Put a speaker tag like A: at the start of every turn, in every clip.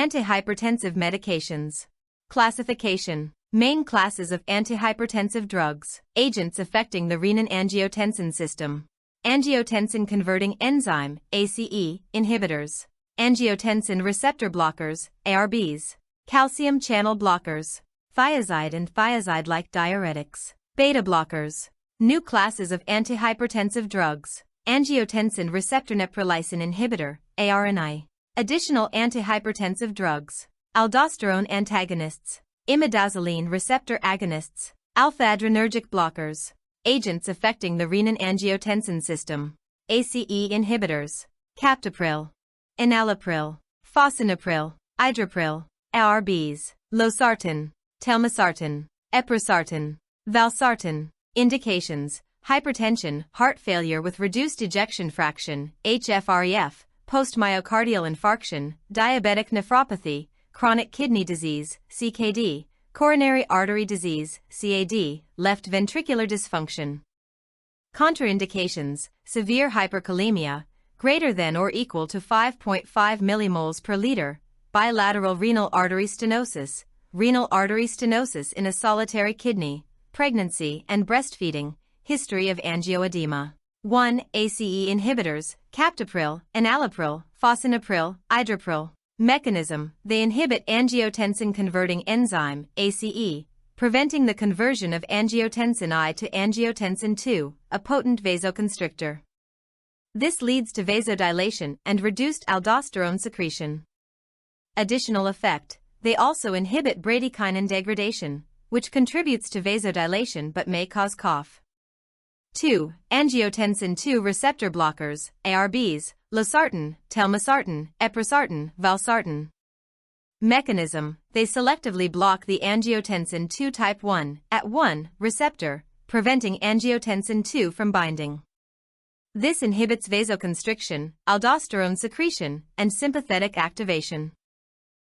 A: Antihypertensive medications. Classification. Main classes of antihypertensive drugs. Agents affecting the renin-angiotensin system. Angiotensin-converting enzyme, ACE, inhibitors. Angiotensin receptor blockers, ARBs. Calcium channel blockers. Thiazide and thiazide-like diuretics. Beta blockers. New classes of antihypertensive drugs. Angiotensin receptor neprilysin inhibitor, ARNI. Additional antihypertensive drugs. Aldosterone antagonists. Imidazoline receptor agonists. Alpha-adrenergic blockers. Agents affecting the renin-angiotensin system. ACE inhibitors. Captopril. Enalapril. Fosinapril. Idrapril. ARBs. Losartan. Telmisartan. Eprosartan. Valsartan. Indications: hypertension, heart failure with reduced ejection fraction, HFrEF, post-myocardial infarction, diabetic nephropathy, chronic kidney disease, CKD, coronary artery disease, CAD, left ventricular dysfunction. Contraindications: severe hyperkalemia, greater than or equal to 5.5 millimoles per liter, bilateral renal artery stenosis in a solitary kidney, pregnancy and breastfeeding, history of angioedema. 1. ACE inhibitors, captopril, enalapril, fosinapril, idrapril. Mechanism: they inhibit angiotensin-converting enzyme, ACE, preventing the conversion of angiotensin I to angiotensin II, a potent vasoconstrictor. This leads to vasodilation and reduced aldosterone secretion. Additional effect: they also inhibit bradykinin degradation, which contributes to vasodilation but may cause cough. 2. Angiotensin II receptor blockers, ARBs, losartan, telmisartan, eprosartan, valsartan. Mechanism: they selectively block the angiotensin II type 1 at 1 receptor, preventing angiotensin II from binding. This inhibits vasoconstriction, aldosterone secretion, and sympathetic activation.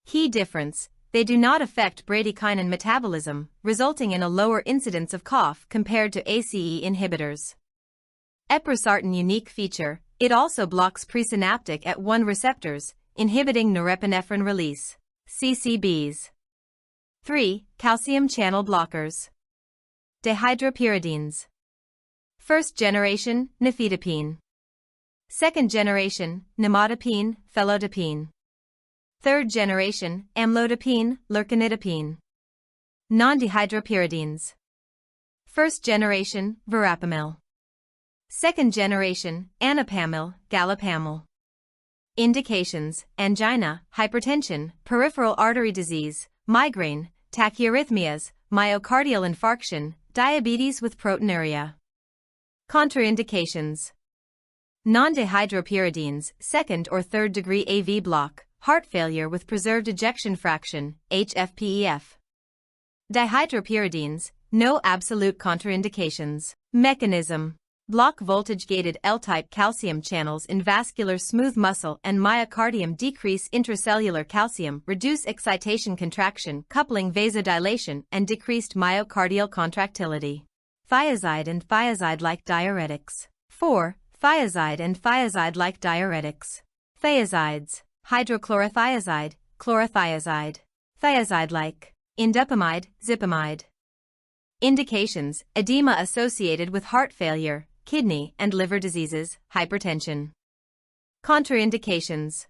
A: Key difference: they do not affect bradykinin metabolism, resulting in a lower incidence of cough compared to ACE inhibitors. Eprosartan unique feature: it also blocks presynaptic at 1 receptors, inhibiting norepinephrine release. CCBs. 3. Calcium channel blockers. Dihydropyridines. First generation, nifedipine. Second generation, nimodipine, felodipine. Third generation, amlodipine, lercanidipine. Non-dihydropyridines. First generation, verapamil. Second generation, anipamil, galapamil. Indications: angina, hypertension, peripheral artery disease, migraine, tachyarrhythmias, myocardial infarction, diabetes with proteinuria. Contraindications: non-dihydropyridines, second or third degree AV block, heart failure with preserved ejection fraction, HFpEF. Dihydropyridines, no absolute contraindications. Mechanism: block voltage-gated L-type calcium channels in vascular smooth muscle and myocardium, decrease intracellular calcium, reduce excitation contraction, coupling vasodilation and decreased myocardial contractility. Thiazide and thiazide-like diuretics. 4. Thiazide and thiazide-like diuretics. Thiazides: hydrochlorothiazide, chlorothiazide. Thiazide-like: indapamide, zipamide. Indications: edema associated with heart failure, kidney and liver diseases, hypertension. Contraindications: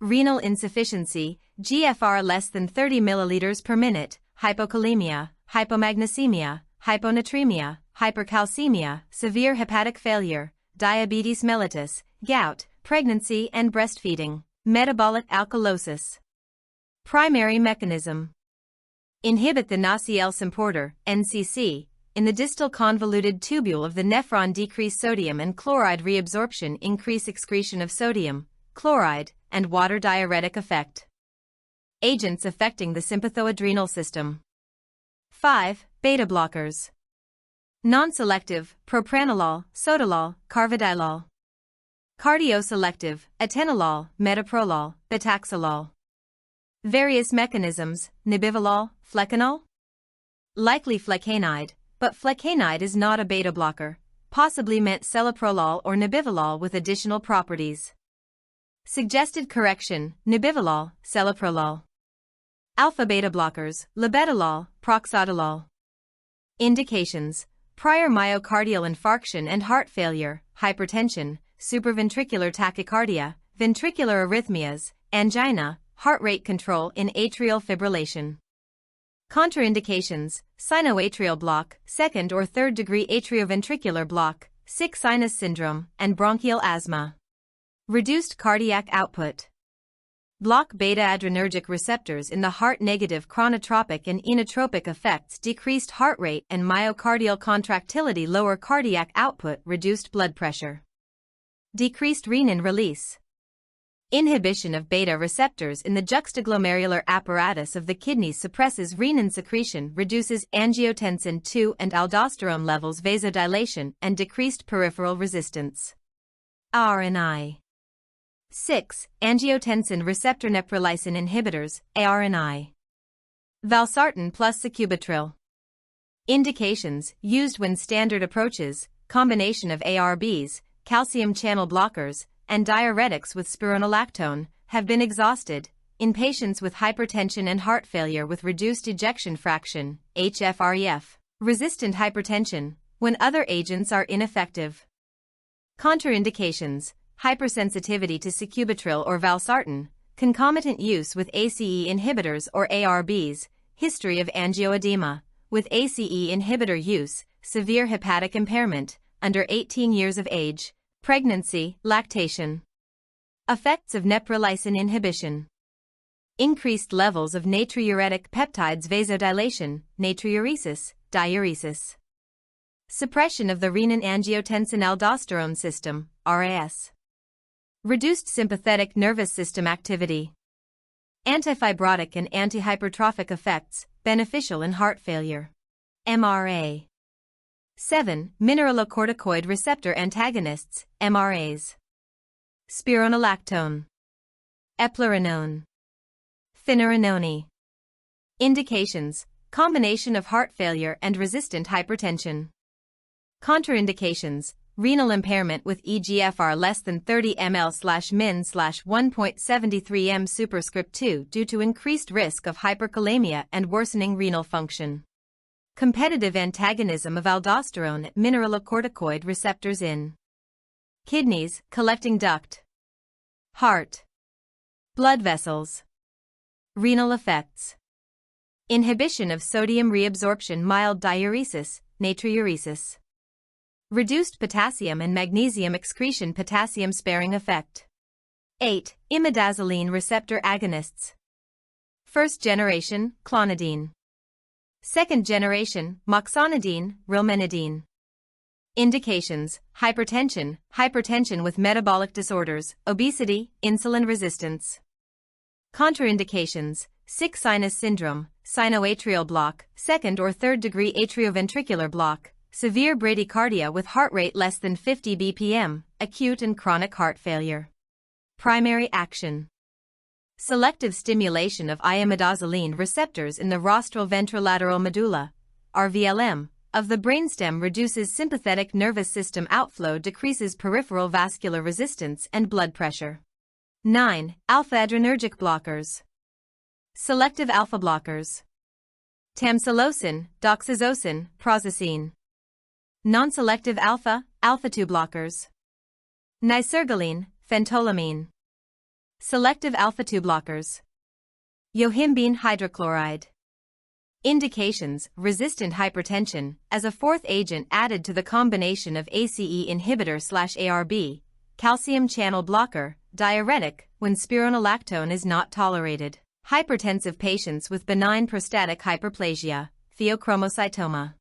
A: renal insufficiency, GFR less than 30 milliliters per minute, hypokalemia, hypomagnesemia, hyponatremia, hypercalcemia, severe hepatic failure, diabetes mellitus, gout, pregnancy and breastfeeding. Metabolic alkalosis. Primary mechanism: inhibit the NaCl-symporter, NCC, in the distal convoluted tubule of the nephron, decrease sodium and chloride reabsorption, increase excretion of sodium, chloride, and water, diuretic effect. Agents affecting the sympathoadrenal system. 5. Beta blockers. Non-selective, propranolol, sotalol, carvedilol. Cardioselective, atenolol, metoprolol, betaxolol. Various mechanisms: nebivolol, flecainol. Likely flecainide, but flecainide is not a beta blocker, possibly meant celiprolol or nebivolol with additional properties. Suggested correction, nebivolol, celiprolol. Alpha-beta blockers, labetalol, proxadolol. Indications: prior myocardial infarction and heart failure, hypertension, supraventricular tachycardia, ventricular arrhythmias, angina, heart rate control in atrial fibrillation. Contraindications: sinoatrial block, second or third degree atrioventricular block, sick sinus syndrome, and bronchial asthma. Reduced cardiac output. Block beta-adrenergic receptors in the heart. Negative chronotropic and inotropic effects: decreased heart rate and myocardial contractility, lower cardiac output, reduced blood pressure. Decreased renin release. Inhibition of beta receptors in the juxtaglomerular apparatus of the kidneys suppresses renin secretion, reduces angiotensin II and aldosterone levels, vasodilation, and decreased peripheral resistance. RNI. 6. Angiotensin receptor neprilysin inhibitors, ARNI. Valsartan plus sacubitril. Indications: used when standard approaches, combination of ARBs, calcium channel blockers, and diuretics with spironolactone, have been exhausted, in patients with hypertension and heart failure with reduced ejection fraction, HFrEF, resistant hypertension, when other agents are ineffective. Contraindications: hypersensitivity to sacubitril or valsartan, concomitant use with ACE inhibitors or ARBs, history of angioedema, with ACE inhibitor use, severe hepatic impairment, under 18 years of age, pregnancy, lactation. Effects of neprilysin inhibition. Increased levels of natriuretic peptides, vasodilation, natriuresis, diuresis. Suppression of the renin-angiotensin-aldosterone system, RAS. Reduced sympathetic nervous system activity. Antifibrotic and antihypertrophic effects, beneficial in heart failure. MRA. 7. Mineralocorticoid receptor antagonists, MRAs. Spironolactone. Eplerenone. Finerenone. Indications: combination of heart failure and resistant hypertension. Contraindications: renal impairment with eGFR less than 30 ml/min/1.73 m superscript 2 due to increased risk of hyperkalemia and worsening renal function. Competitive antagonism of aldosterone mineralocorticoid receptors in kidneys, collecting duct, heart, blood vessels. Renal effects: inhibition of sodium reabsorption, mild diuresis, natriuresis. Reduced potassium and magnesium excretion, potassium-sparing effect. 8. Imidazoline receptor agonists. First generation, clonidine. Second generation, moxonidine, rilmenidine. Indications: hypertension, hypertension with metabolic disorders, obesity, insulin resistance. Contraindications: sick sinus syndrome, sinoatrial block, second or third degree atrioventricular block, severe bradycardia with heart rate less than 50 bpm, acute and chronic heart failure. Primary action: selective stimulation of imidazoline receptors in the rostral ventrolateral medulla, RVLM, of the brainstem, reduces sympathetic nervous system outflow, decreases peripheral vascular resistance and blood pressure. 9. Alpha-adrenergic blockers. Selective alpha blockers. Tamsulosin, doxazosin, prazosin. Non-selective alpha, alpha-2 blockers. Nisergaline, phentolamine. Selective alpha-2 blockers. Yohimbine hydrochloride. Indications: resistant hypertension, as a fourth agent added to the combination of ACE inhibitor/ARB, calcium channel blocker, diuretic, when spironolactone is not tolerated. Hypertensive patients with benign prostatic hyperplasia, pheochromocytoma.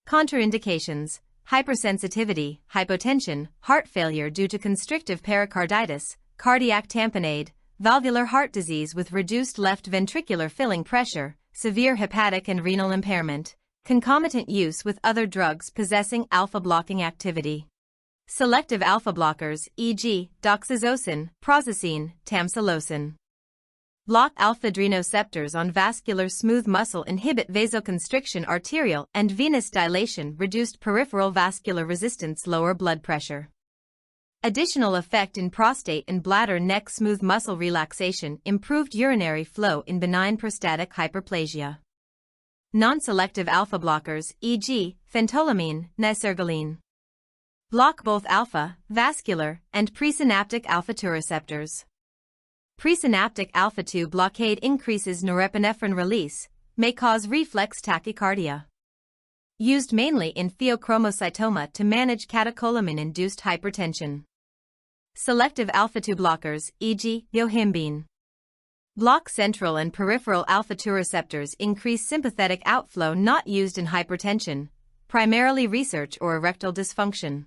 A: Contraindications: hypersensitivity, hypotension, heart failure due to constrictive pericarditis, cardiac tamponade, valvular heart disease with reduced left ventricular filling pressure, severe hepatic and renal impairment, concomitant use with other drugs possessing alpha-blocking activity. Selective alpha blockers, e.g., doxazosin, prazosin, tamsulosin. Block alpha-adrenoceptors on vascular smooth muscle, inhibit vasoconstriction, arterial and venous dilation, reduced peripheral vascular resistance, lower blood pressure. Additional effect in prostate and bladder neck smooth muscle relaxation, improved urinary flow in benign prostatic hyperplasia. Non-selective alpha blockers, e.g., phentolamine, nesergaline, block both alpha, vascular, and presynaptic alpha-2 receptors. Presynaptic alpha-2 blockade increases norepinephrine release, may cause reflex tachycardia. Used mainly in pheochromocytoma to manage catecholamine-induced hypertension. Selective alpha-2 blockers, e.g., yohimbine, block central and peripheral alpha-2 receptors, increase sympathetic outflow, not used in hypertension, primarily research or erectile dysfunction.